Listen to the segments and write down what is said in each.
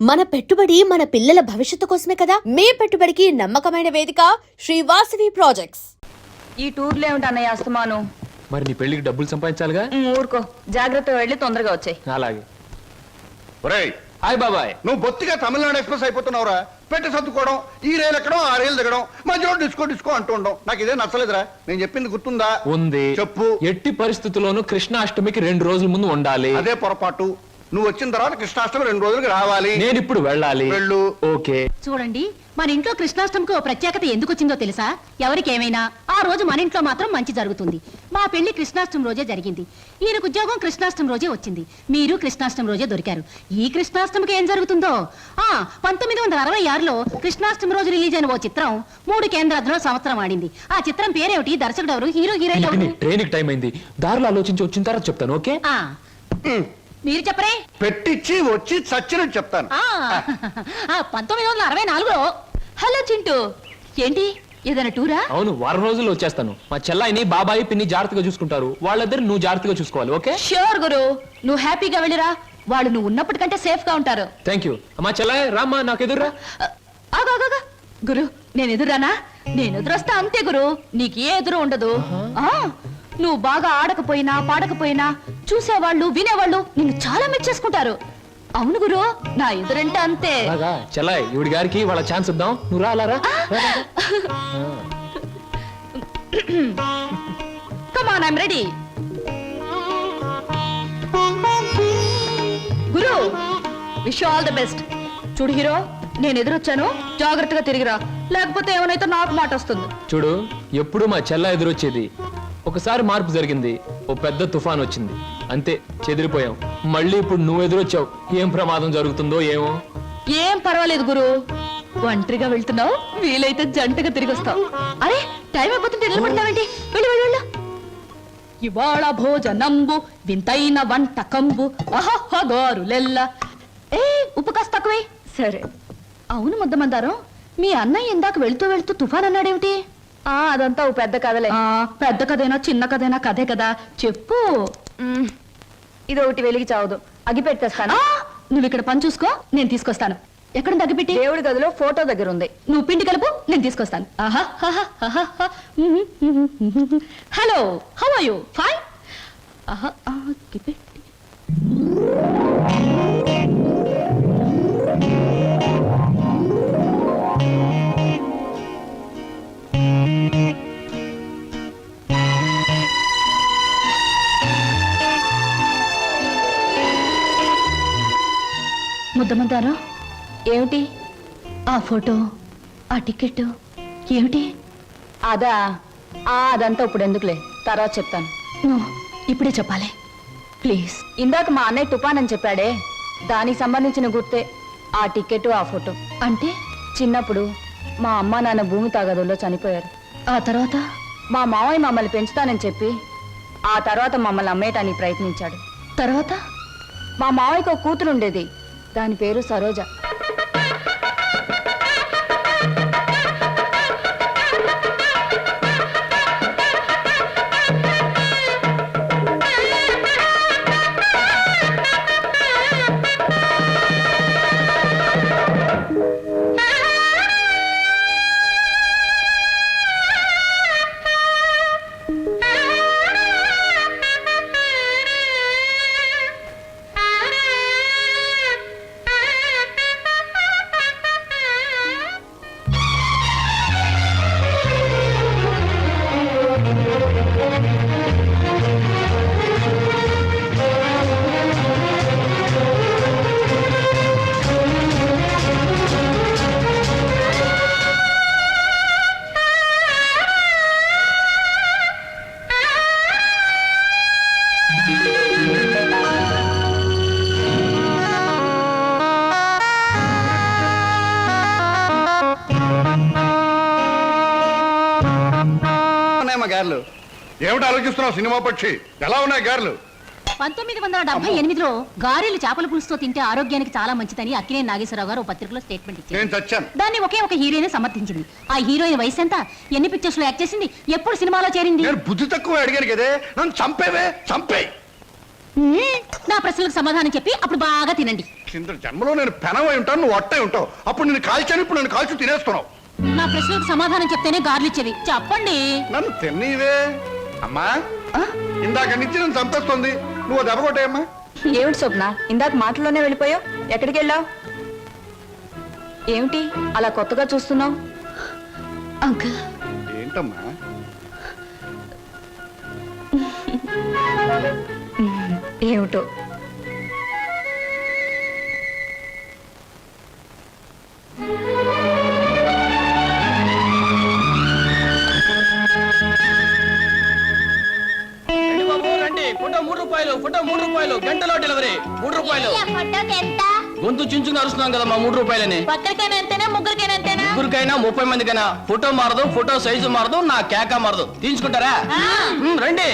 మన పెట్టుబడి మన పిల్లల భవిష్యత్తు కోసమే కదా. మీ పెట్టుబడికి నమ్మకమైన వేదిక శ్రీ వాసవి ప్రాజెక్ట్స్. ఈ టూర్లో ఏమిటి అన్నయ్య అస్తమాను? మరి నీ పెళ్లికి డబ్బులు సంపాదించాలిగా. ఊరుకో, జాగ్రత్తగా వెళ్ళి తొందరగా వచ్చాయి. అలాగే. ఒరేయ్, హాయ్ బాబాయ్. నువ్వు బొత్తిగా తమిళనాడు ఎక్స్ప్రెస్ అయిపోతున్నావురా. పెట్టి సర్దుకోవడం, ఈ రైలు ఎక్కడం ఆ రైలు దిగడం, మధ్యలో డిస్కో డిస్కో అంటూ ఉండడం నాకు ఇదే నచ్చలేదురా. నేను చెప్పింది గుర్తుందా? ఉంది. చెప్పు. ఎట్టి పరిస్థితుల్లోనూ కృష్ణాష్టమికి 2 రోజుల ముందు ఉండాలి. అదే పొరపాటు. నువ్వు వచ్చిన తర్వాత కృష్ణాష్టమి 2 రోజులకి రావాలి. నేను ఇప్పుడు వెళ్ళాలి. వెళ్ళు. ఓకే. చూడండి, మన ఇంట్లో కృష్ణాష్టమికి ఓ ప్రత్యేకత ఎందుకు వచ్చిందో తెలుసా? ఎవరికేమైనా ఆ రోజు మన ఇంట్లో మాత్రం మంచి జరుగుతుంది. మా పెళ్లి కృష్ణాష్టమి రోజే జరిగింది. ఈయనకు ఉద్యోగం కృష్ణాష్టమి రోజే వచ్చింది. మీరు కృష్ణాష్టమి రోజే దొరికారు. ఈ కృష్ణాష్టమికి ఏం జరుగుతుందో? 1966లో కృష్ణాష్టమి రోజు రిలీజ్ అయిన ఓ చిత్రం 3 కేంద్రాల్లో సంవత్సరం ఆడింది. ఆ చిత్రం పేరేమిటి? దర్శకుడు ఎవరు? హీరో హీరోయిన్ ఎవరు? ట్రైన్ టైం అయింది. దారిలో ఆలోచించి వచ్చిన తర్వాత చెప్తాను. ఓకే. మీరు చెప్పరే. పెట్టించి వచ్చి చచ్చినట్టు చెప్తాను. 1964లో. హలో చింటూ, ఏంటి ఏదైనా టూరా? అవును, వారం రోజుల్లో వచ్చేస్తాను. మా చెల్లాయిని బాబాయి పిన్ని జాగ్రత్తగా చూసుకుంటారు. వాళ్ళిద్దరు నువ్వు జాగ్రత్తగా చూసుకోవాలి. ఓకే. ష్యూర్ గురు, నువ్వు హ్యాపీగా వెళ్ళిరా. వాళ్ళు నువ్వు ఉన్నప్పటికంటే సేఫ్ గా ఉంటారు. Thank you. మా చెల్లాయి రామ్మా, నాకు ఎదురురా. ఆగా గురు, నేను ఎదురానా? నేను ఎదురొస్తా అంతే గురు, నీకు ఏ ఎదురు ఉండదు. నువ్వు బాగా ఆడకపోయినా పాడకపోయినా చూసేవాళ్ళు వినేవాళ్ళు నిన్ను చాలా మెచ్చేసుకుంటారు. అవును గురు, నా ఎదురంటే అంతే. అలాగా. చెల్లాయి, ఈవిడి గారికి వాళ్ళ ఛాన్స్ ఇద్దాం. నువ్వు రా. అలా రా. Come on, I'm ready. Guru, wish all the best. చూడు హీరో, నేను ఎదురొచ్చాను, జాగ్రత్తగా తిరిగిరా, లేకపోతే ఏమైనా నాకు మాట వస్తుంది. చూడు, ఎప్పుడు మా చెల్ల ఎదురొచ్చేది. ఒకసారి మార్పు జరిగింది. ఓ పెద్ద తుఫాన్ వచ్చింది, అంతే, చెదిరిపోయాం. మళ్ళీ ఇప్పుడు నువ్వు ఎదురొచ్చావు. ఏం ప్రమాదం జరుగుతుందో ఏమో. ఏం పర్వాలేదు గురు, ఒంటరిగా వెళ్తున్నావు, వీలైతే జంటగా తిరిగి వస్తావు. అరే, టైం అయిపోతుంటే నిలబడతావేంటి? వెళ్ళు వెళ్ళు వెళ్ళు. ఇవాళ భోజనంబు వింతైన వంటకంబు అహహగారులెల్ల. ఏ, ఉప్పు కాస్త తక్కువే. సరే. అవును ముద్దమందారం, మీ అన్నయ్య ఇందాక వెళ్తూ వెళ్తూ తుఫాన్ అన్నాడేమిటి? అదంతా ఓ పెద్ద కథలే. పెద్ద కథైనా చిన్న కథైనా కథే కదా, చెప్పు. ఇది ఒకటి వెలిగి చావదు, అగి పెట్టేస్తాను. నువ్వు ఇక్కడ పని చూసుకో, నేను తీసుకొస్తాను. ఎక్కడ తగ్గిపెట్టి? దేవుడి గదిలో ఫోటో దగ్గర ఉంది. నువ్వు పిండి కలుపు, నేను తీసుకొస్తాను. Hello, how are you? Fine. ముద్దమందారా, ఏమిటి? ఆ ఫోటో, ఆ టికెట్ ఏమిటి? అదంతా ఇప్పుడు ఎందుకులే, తర్వాత చెప్తాను. నువ్వు ఇప్పుడే చెప్పాలి ప్లీజ్. ఇందాక మా అన్నయ్య తుఫాన్ అని చెప్పాడే, దానికి సంబంధించిన గుర్తే ఆ టికెట్, ఆ ఫోటో. అంటే చిన్నప్పుడు మా అమ్మ నాన్న భూమి తాగదుల్లో చనిపోయారు. ఆ తర్వాత మా మావయ్య మమ్మల్ని పెంచుతానని చెప్పి ఆ తర్వాత మమ్మల్ని అమ్మేయటానికి ప్రయత్నించాడు. తర్వాత మా మావయ్యకు ఒక కూతురు ఉండేది, దాని పేరు సరోజ. గారెలు ఏమిటి ఆలోచిస్తున్నావు? సినిమా పక్షి ఎలా ఉన్నాయి గారెలు? 1978లో గారెలు చేపల పులుసుతో తింటే ఆరోగ్యానికి చాలా మంచిదని అక్కినే నాగేశ్వరరావు గారు పత్రికలో స్టేట్మెంట్ ఇచ్చారు. నేను చచ్చాను. దాన్ని ఒకే ఒక హీరోయిన్ సమర్థించింది. ఆ హీరోయిన్ వయసు ఎంత? ఎన్ని పిక్చర్స్ లో యాక్ట్ చేసింది? ఎప్పుడు సినిమాలో చేరింది? నేను బుద్ధి తక్కువ అడిగాను కదే, నన్ను చంపేవే, చంపే. నా ప్రశ్నలకు సమాధానం చెప్పి అప్పుడు బాగా తినండి. కింద జన్మలో నేను పెనవై ఉంటాను, నువ్వు అట్టై ఉంటావు. అప్పుడు నేను కాల్చాను, ఇప్పుడు నేను కాల్చి తినేస్తున్నావు. నా ప్రశ్నలకు సమాధానం చెప్తేనే గార్లు ఇచ్చేది. చెప్పండి. నన్ను తిన్నీవే అమ్మా. ఇందాక నుంచి నన్ను చంపేస్తుంది. నువ్వు దెబ్బ కొట్టాయమ్మా. ఏమిటి స్వప్న, ఇందాక మాటల్లోనే వెళ్ళిపోయావు? ఎక్కడికి వెళ్ళావు? ఏమిటి అలా కొత్తగా చూస్తున్నావు? అంకుల్, ఏంటమ్మా? ఏమిటో రండి, ఫోటో 3 రూపాయలు, ఫోటో 3 రూపాయలు, గంటలో డెలివరీ 3 రూపాయలు. గొంతు చించుకుని అరుస్తున్నాం కదా మా 3 రూపాయలని. ఒక్కరికైనా ఎంతేనా, ముగ్గురికైనా ఎంతేనా? ముగ్గురికైనా 30 మందికైనా. ఫోటో మారదు, ఫోటో సైజు మారదు, నా కేక మారదు. తీయించుకుంటారా? రండి.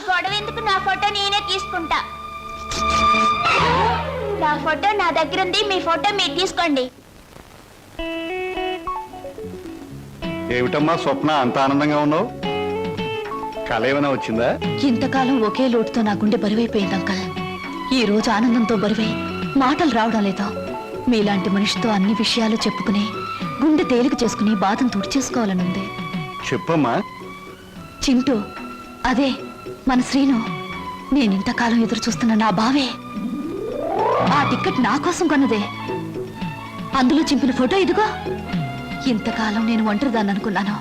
గొడవ ఎందుకు? నా ఫోటో నేనే తీసుకుంటా. నా ఫోటో నా దగ్గర ఉంది, మీ ఫోటో మీరు తీసుకోండి. ఏమిటమ్మా స్వప్న, అంత ఆనందంగా ఉన్నావు? కళ ఏమైనా వచ్చిందా? ఇంతకాలం ఒకే లోటుతో నా గుండె బరువైపోయింది అంకల్. ఈ రోజు ఆనందంతో బరువై మాటలు రావడం లేదు. మీలాంటి మనిషితో అన్ని విషయాలు చెప్పుకుని గుండె తేలిక చేసుకుని బాధను తుడిచేసుకోవాలనుంది. చెప్పమ్మా. చింటూ, అదే మన శ్రీను. నేనింతకాలం ఎదురు చూస్తున్న నా బావే. ఆ టికెట్ నా కోసం కొన్నదే. అందులో చింపిన ఫోటో ఇదిగో. ఇంతకాలం నేను ఒంటరిదాన్ని అనుకున్నాను.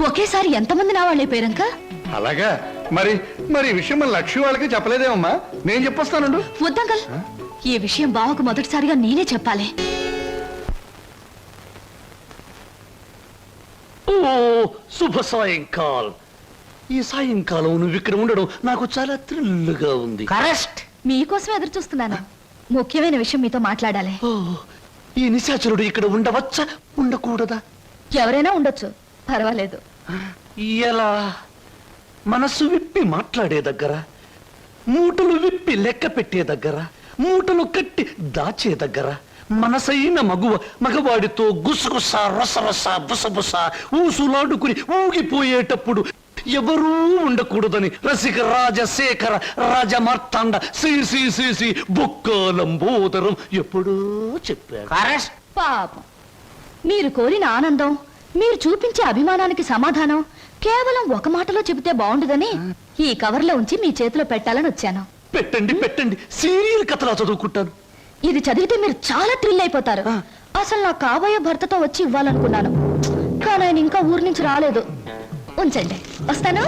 ఒకేసారి ఎంతమంది నా వాళ్ళైపోయారంక. అలాగా? మరి మరి ఈ విషయం మన లక్ష్మి వాళ్ళకి చెప్పలేదేమమ్మా? నేను చెప్పొస్తానండు. వద్దంకల్, ఈ విషయం బావకు మొదటిసారిగా నేనే చెప్పాలి. ఓ శుభ సాయంకాలం. ఈ సాయంకాలం నువ్వు ఇక్కడ ఉండడం నాకు చాలా థ్రిల్గా ఉంది. కరెక్ట్. మీకోసం ఎదురు చూస్తున్నాను. ముఖ్యమైన విషయం మీతో మాట్లాడాలి. ఓ, ఈ నిశాచరుడు ఇక్కడ ఉండవచ్చా, ఉండకూడదా? ఎవరైనా ఉండొచ్చు, పర్వాలేదు. ఎలా? మనసు విప్పి మాట్లాడే దగ్గర, మూటలు విప్పి లెక్క పెట్టే దగ్గర, మూటలు కట్టి దాచే దగ్గర, మనసైన మగవాడితో గుసగుస రసరస బుసబుస ఊసులాడుకుని ఊగిపోయేటప్పుడు ఎవరూ ఉండకూడదని రసిక రాజశేఖర రాజమార్తాండ శ్రీ బొక్కలంబోదరం ఎప్పుడూ చెప్పాడు. పాపం, మీరు కోరిన ఆనందం, మీరు చూపించే అభిమానానికి సమాధానం కేవలం ఒక మాటలో చెబితే బాగుండదని ఈ కవర్లో ఉంచి మీ చేతిలో పెట్టాలని వచ్చాను. పెట్టండి పెట్టండి, సీరియల్ కథలా చదువుకుంటాను. ఇది చదివితే మీరు చాలా థ్రిల్ అయిపోతారు. అసలు నా కాబోయే భర్తతో వచ్చి ఇవ్వాలనుకున్నాను, కానీ ఆయన ఇంకా ఊరి నుంచి రాలేదు. ఉంచండి, వస్తాను.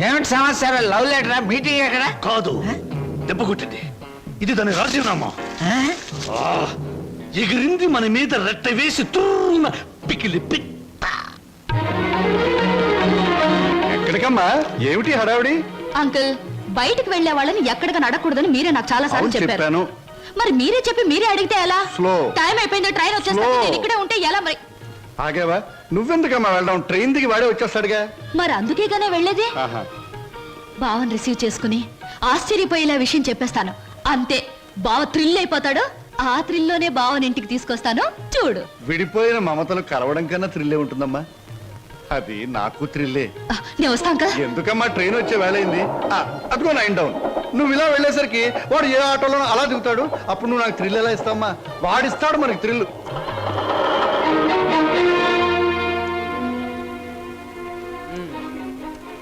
ఏమిటి సమాచారం? లవ్ లెటరా? మీటింగ్ ఎక్కడ? కాదు, దెబ్బ కొట్టింది. ఇది దాని రాజీనామా. ఎగిరింది మన మీద రెట్ట వేసి తూన పికిలి ఎక్కడికమ్మా? ఏమిటి హడావిడి? అంకుల్, బయటికి వెళ్లే వాళ్ళని ఎక్కడికి నడకూడదని మీరే నాకు చాలా సార్లు అవును, చెప్పారు. చెప్పాను. మరి మీరే చెప్పి మీరే అడిగితే ఎలా? Slow. టైం అయిపోయింది, ట్రైన్ వచ్చేస్తుంది. Slow. నేను ఇక్కడే ఉంటే ఎలా మరి? ఆగేవా? నువ్వెందుకమ్మా వెళ్ళడం? ట్రైన్ దిగి వాడే వచ్చేస్తాడుగా. మరి అందుకేగానే వెళ్ళేది. ఆహా. బావని రిసీవ్ చేసుకుని ఆశ్చర్యపోయేలా విషయం చెప్పేస్తాను. అంతే, బావ థ్రిల్ అయిపోతాడు. ఆ థ్రిల్లోనే బావని ఇంటికి తీసుకొస్తాను, చూడు. విడిపోయిన మమతలు కలవడం కన్నా థ్రిల్లే ఉంటుందమ్మా. అది నాకు థ్రిల్లే. నేను వస్తా అంకల్. ఎందుకమ్మా, ట్రైన్ వచ్చే వేళయింది. అదిగో 9 డౌన్. నువ్వు ఇలా వెళ్ళేసరికి వాడు ఏ ఆటోలో అలా దిగుతాడు. అప్పుడు నువ్వు నాకు థ్రిల్ ఎలా ఇస్తావమ్మా? వాడిస్తాడు మనకి థ్రిల్.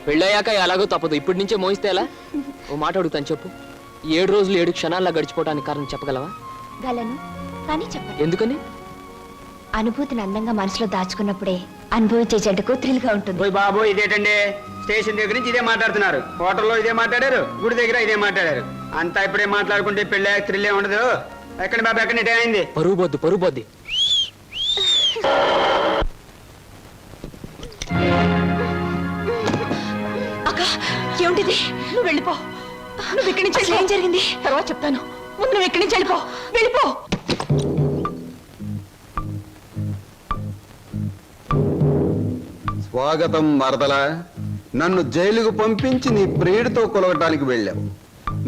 పెళ్ళయ్యాక ఎలాగో తప్పదు. ఇప్పటి నుంచే మోయిస్తే ఎలా? ఓ మాట అడుగుతాను, చెప్పు. 7 రోజులు 7 క్షణాల్లో గడిచిపోవడానికి కారణం చెప్పగలవా? గలను, కానీ చెప్పండి. ఎందుకని? అనుభూతిని అందంగా మనసులో దాచుకున్నప్పుడే అనుభవించే జంటకు థ్రిల్ గా ఉంటుంది. పోయి బాబు, ఇదేటండి? స్టేషన్ దగ్గర నుంచి ఇదే మాట్లాడుతున్నారు, హోటల్లో ఇదే మాట్లాడారు, గుడి దగ్గర ఇదే మాట్లాడారు. అంతా ఇప్పుడే మాట్లాడుకుంటే పెళ్ళి థ్రిల్లే ఉండదు. ఎక్కడ బాబు, ఎక్కడ టైం అయింది? పరువు బొద్దు. అక్క, ఏమిటిది? నువ్వు వెళ్ళిపో. నువ్వు ఇక్కడి నుంచి ఏం జరిగింది తర్వాత చెప్తాను. ముందు నువ్వు ఇక్కడి నుంచి వెళ్ళిపో. స్వాగతం మరదల. నన్ను జైలుకు పంపించి నీ ప్రియుడితో కొలవటానికి వెళ్ళావు.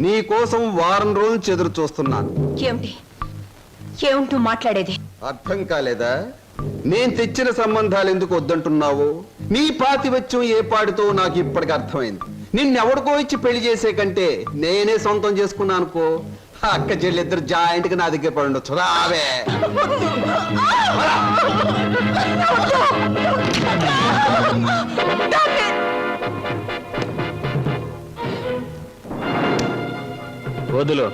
నీ కోసం వారం రోజులు ఎదురు చూస్తున్నాను. ఏమిటి ఏముంటూ మాట్లాడేది? అర్థం కాలేదా? నేను తెచ్చిన సంబంధాలు ఎందుకు వద్దంటున్నావు? నీ పాతివత్యం ఏ పాడితో నాకు ఇప్పటికి అర్థమైంది. నిన్నెవడికో ఇచ్చి పెళ్లి చేసే కంటే నేనే సొంతం చేసుకున్నా అనుకో, అక్క చెల్లిద్దరు జాయింట్ గా నా దగ్గర పడి ఉండొచ్చు. రావే. వదులు,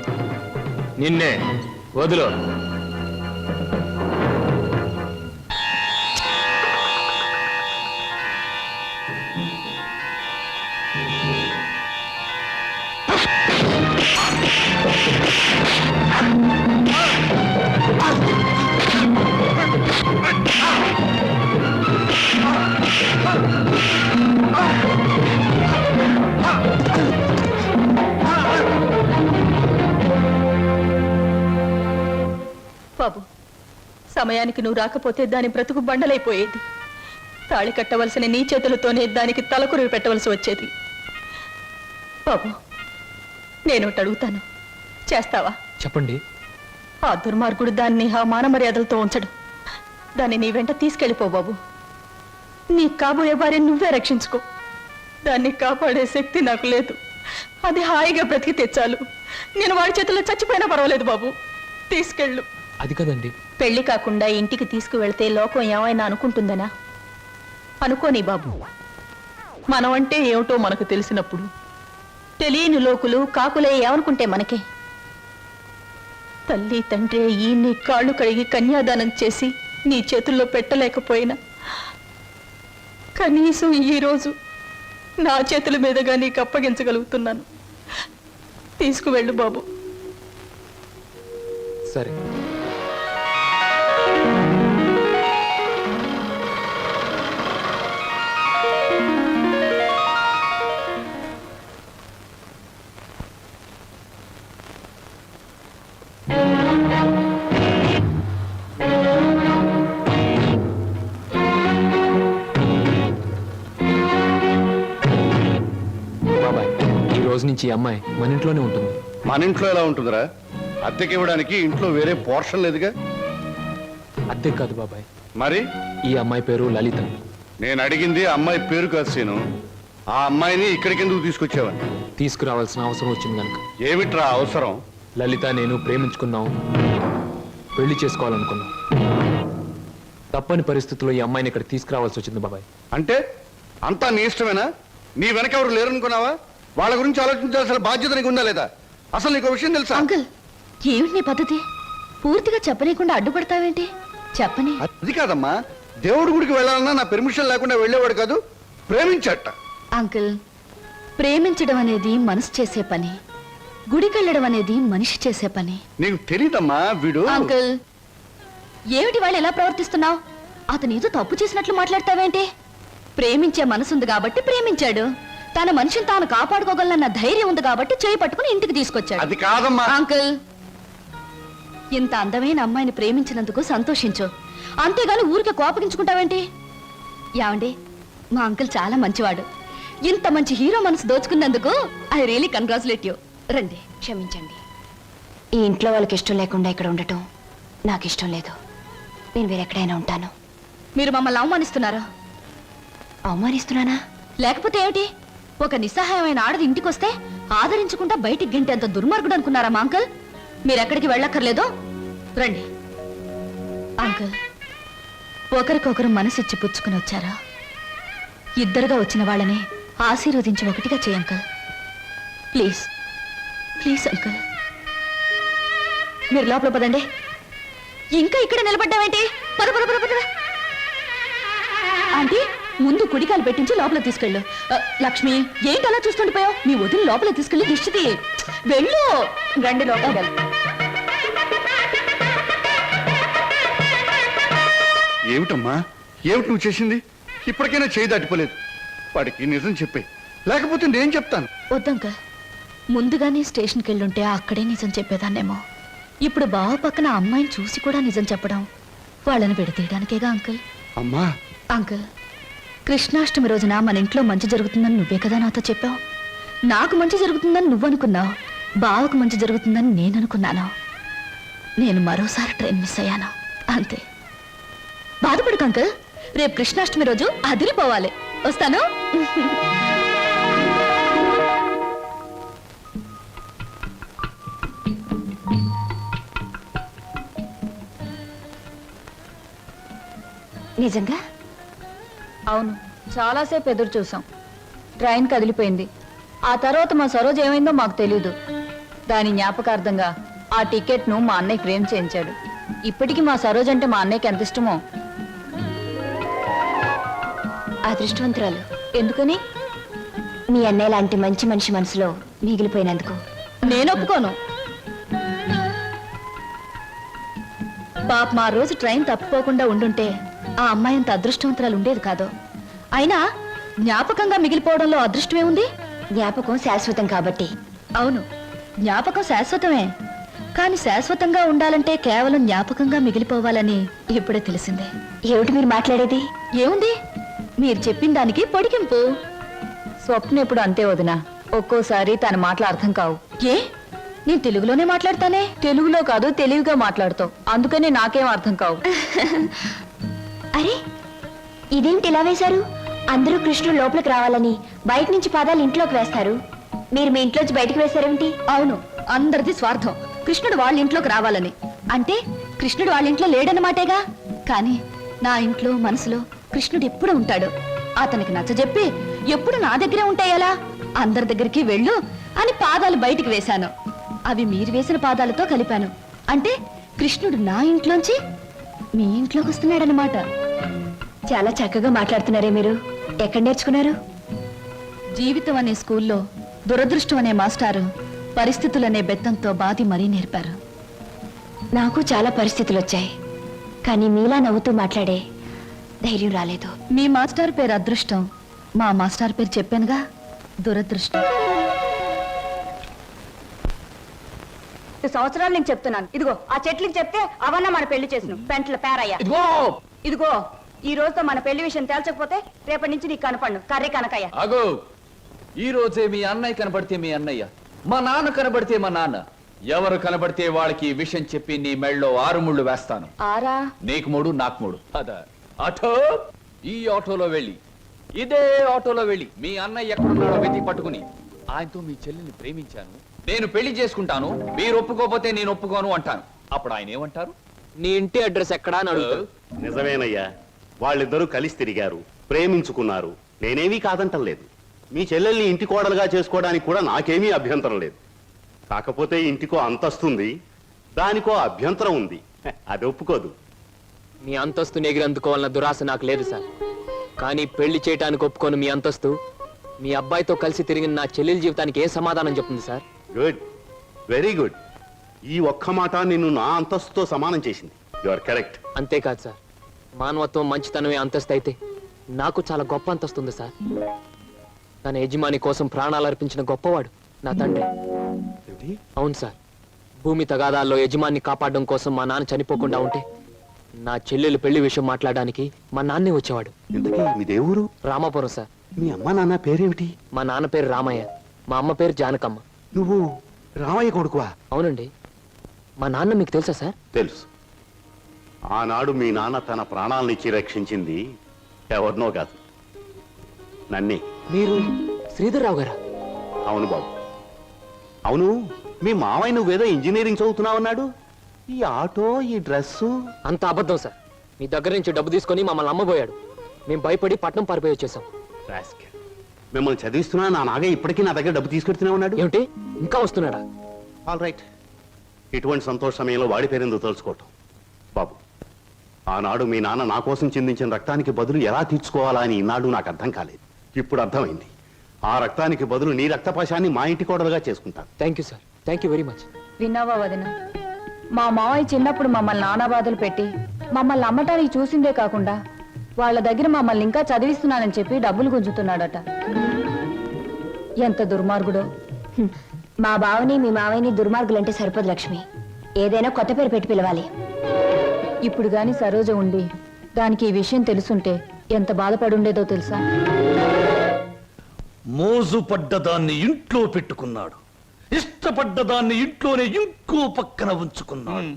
నిన్నే వదులు. బాబు, సమయానికి నువ్వు రాకపోతే దాని బ్రతుకు బండలైపోయేది. తాళి కట్టవలసిన నీ చేతులతోనే దానికి తలకురివి పెట్టవలసి వచ్చేది. బాబు, నేను ఒకటి అడుగుతాను, చేస్తావా? చెప్పండి. ఆ దుర్మార్గుడు దాన్ని ఆ మానమర్యాదలతో ఉంచడు. దాన్ని నీ వెంట తీసుకెళ్ళిపో బాబు. నీ కాబోయే భార్య నువ్వే రక్షించుకో. దాన్ని కాపాడే శక్తి నాకు లేదు. అది హాయిగా బ్రతికితే చాలు. నేను వాడి చేతుల్లో చచ్చిపోయినా పర్వాలేదు బాబు. తీసుకెళ్ళు. అది కదండి. పెళ్లి కాకుండా ఇంటికి తీసుకువెళ్తే లోకం ఏమైనా అనుకుంటుందనా? అనుకోని బాబు. మనం అంటే ఏమిటో మనకు తెలిసినప్పుడు తెలియని లోకులు కాకులే ఏమనుకుంటే మనకే? తల్లి తండ్రి ఈ నీ కాళ్ళు కడిగి కన్యాదానం చేసి నీ చేతుల్లో పెట్టలేకపోయినా కనీసం ఈ రోజు నా చేతుల మీదుగా నీకు అప్పగించగలుగుతున్నాను. తీసుకువెళ్ళు బాబు. సరే. బాబాయ్, ఈ రోజు నుంచి ఈ అమ్మాయి మన ఇంట్లోనే ఉంటుంది. మన ఇంట్లో ఎలా ఉంటుందిరా? అద్దెకి ఇవ్వడానికి ఇంట్లో వేరే పోర్షన్ లేదుగా. అద్దె కాదు బాబాయ్, మరి ఈ అమ్మాయి పేరు లలిత. నేను అడిగింది అమ్మాయి పేరు కాదు సీను. ఆ అమ్మాయిని ఇక్కడికి ఎందుకు తీసుకొచ్చావని. తీసుకురావాల్సిన అవసరం వచ్చింది కనుక. ఏమిట్రా అవసరం? లలిత నేను ప్రేమించుకున్నాం, పెళ్లి చేసుకోవాలనుకున్నాం. తప్పని పరిస్థితుల్లో ఈ అమ్మాయిని ఇక్కడ తీసుకురావాల్సి వచ్చింది బాబాయ్. అంటే అంతా నీ ఇష్టమేనా? నీ వెనక ఎవరు లేరనుకున్నావా? వాళ్ళ గురించి ఆలోచించాల్సిన బాధ్యత నీకు ఉందా లేదా? అసలు నీకు విషయం తెలుసా? అంకుల్, ఏమిటి నీ పద్ధతి? పూర్తిగా చెప్పనీయకుండా అడ్డుపడతావేంటి? చెప్పని. అది కాదమ్మా, దేవుడి గుడికి వెళ్ళాలన్నా నా పెర్మిషన్ లేకుండా వెళ్ళేవాడు కాదు, ప్రేమించట. అంకుల్, ప్రేమించడం అనేది మనసు చేసే పని, గుడికెళ్ళడం అనేది మనిషి చేసే పని. నీకు తెలీదమ్మా వీడు. అంకుల్, ఏమిటి వాళ్ళు ఎలా ప్రవర్తిస్తున్నావు? అతను ఏదో తప్పు చేసినట్లు మాట్లాడతావేంటి? ప్రేమించే మనసుంది కాబట్టి ప్రేమించాడు. తన మనిషిని తాను కాపాడుకోగలన్న ధైర్యం ఉంది కాబట్టి చేయి పట్టుకుని ఇంటికి తీసుకొచ్చాడు. అది కాదమ్మా. అంకుల్, ఇంత అందమైన అమ్మాయిని ప్రేమించినందుకు సంతోషించు, అంతేగాని ఊరికే కోపగించుకుంటావేంటి? యావండి, మా అంకుల్ చాలా మంచివాడు. ఇంత మంచి హీరో మనసు దోచుకున్నందుకు ఐ రియలీ కంగ్రాచులేట్ యూ. రండి. క్షమించండి, ఈ ఇంట్లో వాళ్ళకి ఇష్టం లేకుండా ఇక్కడ ఉండటం నాకు ఇష్టం లేదు. నేను వేరెక్కడైనా ఉంటాను. మీరు మమ్మల్ని అవమానిస్తున్నారా? అవమానిస్తున్నానా? లేకపోతే ఏమిటి? ఒక నిస్సహాయమైన ఆడది ఇంటికొస్తే ఆదరించకుండా బయటికి గంటేంత దుర్మార్గుడు అనుకున్నారా మా అంకుల్? మీరెక్కడికి వెళ్ళక్కర్లేదు, రండి. అంకుల్, ఒకరికొకరు మనసిచ్చి పుచ్చుకుని వచ్చారా? ఇద్దరుగా వచ్చిన వాళ్ళని ఆశీర్వదించి ఒకటిగా చేయి అంకుల్. Please please uncle. మీరు లోపల పదండి. ఇంకా ఇక్కడ నిలబడ్డావేంటి? పద పద పద పద. ఆంటీ, ముందు కుడికాలు పెట్టించి లోపల తీసుకెళ్ళు. లక్ష్మి, ఏంటి అలా చూస్తుండిపోయావు? మీ వదిలి లోపల తీసుకెళ్ళి దిష్టి వెళ్ళు. రండి లోపల. ఏమిటమ్మా, ఏమిటి నువ్వు చేసింది? ఇప్పటికైనా చేయి దాటిపోలేదు. వాడికి నిజం చెప్పే, లేకపోతే నేను చెప్తాను. వద్దంకల్, ముందుగానే స్టేషన్కి వెళ్ళుంటే అక్కడే నిజం చెప్పేదాన్నేమో. ఇప్పుడు బావ పక్కన అమ్మాయిని చూసి కూడా నిజం చెప్పడం వాళ్ళని విడతీయడానికేగా అంకుల్. అమ్మా. అంకుల్, కృష్ణాష్టమి రోజున మన ఇంట్లో మంచి జరుగుతుందని నువ్వే కదా నాతో చెప్పావు. నాకు మంచి జరుగుతుందని నువ్వు అనుకున్నావు, బావకు మంచి జరుగుతుందని నేను అనుకున్నాను. నేను మరోసారి ట్రైన్ మిస్ అయ్యాను అంతే. బాధపడకు అంకుల్, రేపు కృష్ణాష్టమి రోజు అదిరిపోవాలి. వస్తాను. నిజంగా? అవును, చాలాసేపు ఎదురు చూసాం. ట్రైన్ కదిలిపోయింది. ఆ తర్వాత మా సరోజ్ ఏమైందో మాకు తెలీదు. దాని జ్ఞాపకార్థంగా ఆ టికెట్ను మా అన్నయ్య ఫ్రేమ్ చేయించాడు. ఇప్పటికీ మా సరోజ్ అంటే మా అన్నయ్యకి ఎంత ఇష్టమో. అదృష్టవంతురాలు. ఎందుకని? మీ అన్నయ్య లాంటి మంచి మనిషి మనసులో మిగిలిపోయినందుకు. నేను ఒప్పుకోను. పాప మా రోజు ట్రైన్ తప్పిపోకుండా ఉండుంటే ఆ అమ్మాయి అంత అదృష్టవంతురాలు ఉండేది కాదు. అయినా జ్ఞాపకంగా మిగిలిపోవడంలో అదృష్టమే ఉంది. జ్ఞాపకం శాశ్వతం కాబట్టి. అవును, జ్ఞాపకం శాశ్వతమే. కానీ శాశ్వతంగా ఉండాలంటే కేవలం జ్ఞాపకంగా మిగిలిపోవాలని ఇప్పుడే తెలిసిందే. ఏమిటి మీరు మాట్లాడేది? ఏముంది, మీరు చెప్పిన దానికి పొడిగింపు. స్వప్న ఎప్పుడు అంతే వదినా. ఒక్కోసారి తన మాటలు అర్థం కావు. ఏ, నేను తెలుగులోనే మాట్లాడతానే. తెలుగులో కాదు, తెలివిగా మాట్లాడుతావు. అందుకని నాకేం అర్థం కావు. అరే, ఇదేమిటి ఇలా వేశారు? అందరూ కృష్ణుడు లోపలికి రావాలని బయట నుంచి పాదాలు ఇంట్లోకి వేస్తారు. మీరు మీ ఇంట్లోంచి బయటకు వేశారేమిటి? అవును, అందరిది స్వార్థం. కృష్ణుడు వాళ్ళ ఇంట్లోకి రావాలని. అంటే కృష్ణుడు వాళ్ళ ఇంట్లో లేడన్నమాటేగా. కానీ నా ఇంట్లో మనసులో కృష్ణుడు ఎప్పుడు ఉంటాడు. అతనికి నచ్చజెప్పి ఎప్పుడు నా దగ్గరే ఉంటాయలా? అందరి దగ్గరికి వెళ్ళు అని పాదాలు బయటికి వేశాను. అవి మీరు వేసిన పాదాలతో కలిపాను. అంటే కృష్ణుడు నా ఇంట్లోంచి మీ ఇంట్లోకి వస్తున్నాడనమాట. చాలా చక్కగా మాట్లాడుతున్నారే మీరు. ఎక్కడ నేర్చుకున్నారు? జీవితం అనే స్కూల్లో దురదృష్టం అనే మాస్టారు పరిస్థితులనే బెత్తంతో బాధి మరీ నేర్పారు. నాకు చాలా పరిస్థితులు వచ్చాయి, కానీ మీలా నవ్వుతూ మాట్లాడే ధైర్యం రాలేదు. మీ మాస్టర్ పేరు అదృష్టం, మా మాస్టర్ పేరు చెప్పానుగా, దురదృష్టం. సంవత్సరాలు నేను చెప్తున్నాను. ఇదిగో ఆ చెట్లకి చెప్తే అవన్న మన పెళ్లి చేసిన పెంట్ల పేరయ్యా. ఇదిగో ఈ రోజుతో మన పెళ్లి విషయం తేల్చకపోతే రేపటి నుంచి నీకు కనపడను. కర్రీ కనకయ్య. అగో, ఈ రోజే మీ అన్నయ్య కనబడితే మీ అన్నయ్య, మా నాన్న కనబడితే మా నాన్న, ఎవరు కనబడితే వాళ్ళకి ఈ విషయం చెప్పి నీ మెళ్ళలో 6 ముళ్ళు వేస్తాను. ఆరా? నీకు 3, నాకు 3. అదా ఆటో, ఈ ఆటోలో వెళ్ళి, ఇదే ఆటోలో వెళ్ళి మీ అన్నయ్య ఎక్కడున్నాడో వెతికి పట్టుకుని ఆయనతో మీ చెల్లిని ప్రేమించాను, నేను పెళ్లి చేసుకుంటాను, మీరు ఒప్పుకోకపోతే నేను ఒప్పుకోను అంటాను. అప్పుడు ఆయన ఏమంటారు? నీ ఇంటి అడ్రస్ ఎక్కడా అని అడుగుతారు. నిజమేనయ్యా, వాళ్ళిద్దరూ కలిసి తిరిగారు, ప్రేమించుకున్నారు. నేనేమీ కాదంటం లేదు. మీ చెల్లెల్ని ఇంటి కోడలుగా చేసుకోవడానికి కూడా నాకేమీ అభ్యంతరం లేదు. కాకపోతే ఇంటికో అంతస్తుంది, దానికో అభ్యంతరం ఉంది. అది ఒప్పుకోదు. మీ అంతస్తుని ఎగిరందుకోవాలన్న దురాశ నాకు లేదు సార్. కానీ పెళ్లి చేయటానికి ఒప్పుకోను మీ అంతస్తు మీ అబ్బాయితో కలిసి తిరిగిన నా చెల్లెల జీవితానికి ఏ సమాధానం చెప్తుంది సార్? Good, very good. ఈ ఒక్క మాట నిన్ను నా అంతస్తుతో సమానం చేసింది. You are correct. అంతేకాదు సార్, మానవత్వం మంచితనమే అంతస్తు అయితే నాకు చాలా గొప్ప అంతస్తుంది సార్. తన యజమాని కోసం ప్రాణాలు అర్పించిన గొప్పవాడు నా తండ్రి. అవును సార్, భూమి తగాదాల్లో యజమాన్ని కాపాడడం కోసం మా నాన్న చనిపోకుండా ఉంటే నా చెల్లెలు పెళ్లి విషయం మాట్లాడడానికి మా నాన్నే వచ్చేవాడు. ఇంతకీ మీ దేవురు? రామాపురం సార్. మీ అమ్మ నాన్న పేరేమిటి? మా నాన్న పేరు రామయ్య, మా అమ్మ పేరు జానకమ్మ. నువ్వు రామయ్య కొడుకువా? అవునండి. మా నాన్న మీకు తెలుసా సార్? తెలుసు. ఆనాడు మీ నాన్న తన ప్రాణాలనిచ్చి రక్షించింది ఎవరినో కాదు, నన్నే. మీరు శ్రీధర్రావు గారా? అవును బాబు. అవును, మీ మావయ్య నువ్వేదో ఇంజనీరింగ్ చదువుతున్నావన్నాడు. ఈ ఆటో, ఈ డ్రెస్సు అంత అబద్ధం సార్. మీ దగ్గర నుంచి డబ్బు తీసుకొని మమ్మల్ని అమ్మబోయాడు. మేము భయపడి పట్నం పారిపోయి వచ్చేసాం. రాస్కెల్. మిమ్మల్ని చదివిస్తున్నా నా నాగ ఇప్పటికీ నా దగ్గర డబ్బు తీసుకెడుతూనే ఉన్నాడు. ఏమిటి, ఇంకా వస్తున్నాడా? All right. ఇటువంటి సంతోష సమయంలో వాడి పేరెందుకు తలుచుకోవటం? బాబు, ఆనాడు మీ నాన్న నా కోసం చిందించిన రక్తానికి బదులు ఎలా తీర్చుకోవాలా అని ఈనాడు నాకు అర్థం కాలేదు. ఇప్పుడు అర్థమైంది. ఆ రక్తానికి బదులు నీ రక్తపాశాన్ని మా ఇంటి కోడలుగా చేసుకుంటాను. Thank you sir, thank you very much. విన్నావా వదిన? మా మావయ్య చిన్నప్పుడు మమ్మల్ని నానా బాధలు పెట్టి మమ్మల్ని అమ్మటానికి చూసిందే కాకుండా వాళ్ళ దగ్గర మమ్మల్ని ఇంకా చదివిస్తున్నానని చెప్పి డబ్బులు గుంజుతున్నాడట. ఎంత దుర్మార్గుడో. మా బావని మీ మావయ్యని దుర్మార్గులంటే సరిపోదు లక్ష్మి. ఏదైనా కొత్త పేరు పెట్టి పిలవాలి. ఇప్పుడు గాని సరోజ ఉండి దానికి ఈ విషయం తెలుసుంటే ఎంత బాధపడుండేదో తెలుసా? మోజు పడ్డదాన్ని ఇంట్లో పెట్టుకున్నాడు, ఇష్టపడ్డదాన్ని ఇంట్లోనే ఇంకో పక్కన ఉంచుకున్నాడు.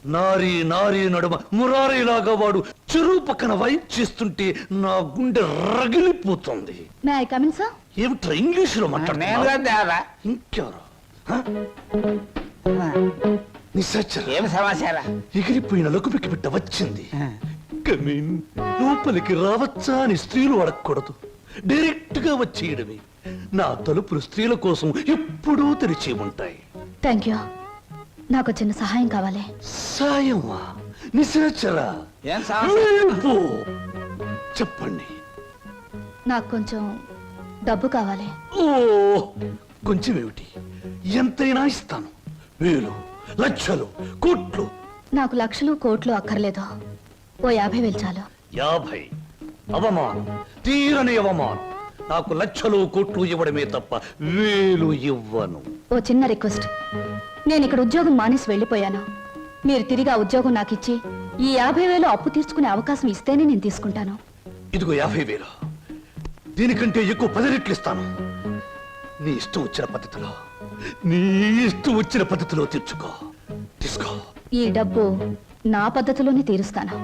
నారీ నారీ నడుమ మురారీలాగా వాడు చెరువు పక్కన వైప్ చేస్తుంటే నా గుండె రగిలిపోతుంది. May I come in sir? ఏమిట్రా ఇంగ్లీషులో మాట్లాడుతున్నా? ఇంకెవరు? హ? నిశాచర. ఏం సమాచారం? ఎగిరిపోయిన లకుపికి బిడ్డ వచ్చింది. కమీన్. లోపలికి రావచ్చా అని స్త్రీలు అడగకూడదు, డైరెక్ట్ గా వచ్చేయడమే. నా తలుపులు స్త్రీల కోసం ఎప్పుడూ తెరిచి ఉంటాయి. Thank you. నాకు చిన్న సహాయం కావాలి. సాయమా? నిశాచరా, ఏం సమాచారం? వెళ్ళిపో. చెప్పండి. నాకు కొంచెం డబ్బు కావాలి. ఓ, కొంచెం ఏమిటి, ఎంతైనా ఇస్తాను. వేలు, లక్షలు, కోట్లు. నాకు లక్షలు కోట్లు అక్కర్లేదు. ఓ 50,000 చాలు. 50? అవమానం, తీరని అవమానం. నాకు లక్షలు కోట్లు ఇవ్వడమే తప్ప వేలు ఇవ్వను. ఓ చిన్న రిక్వెస్ట్. నేను ఇక్కడ ఉద్యోగం మానేసి వెళ్ళిపోయాను. మీరు తిరిగి ఆ ఉద్యోగం నాకు ఇచ్చి ఈ 50,000 అప్పు తీర్చుకునే అవకాశం ఇస్తేనే నేను తీసుకుంటాను. ఇదిగో 50,000. దీనికంటే ఎక్కువ 10 రెట్లు ఇస్తాను. నీ ఇష్టం వచ్చిన పద్ధతిలో, నీ ఇష్టం వచ్చిన పద్ధతిలో తీర్చుకో. తీసుకో. ఈ డబ్బు నా పద్ధతిలోనే తీరుస్తాను.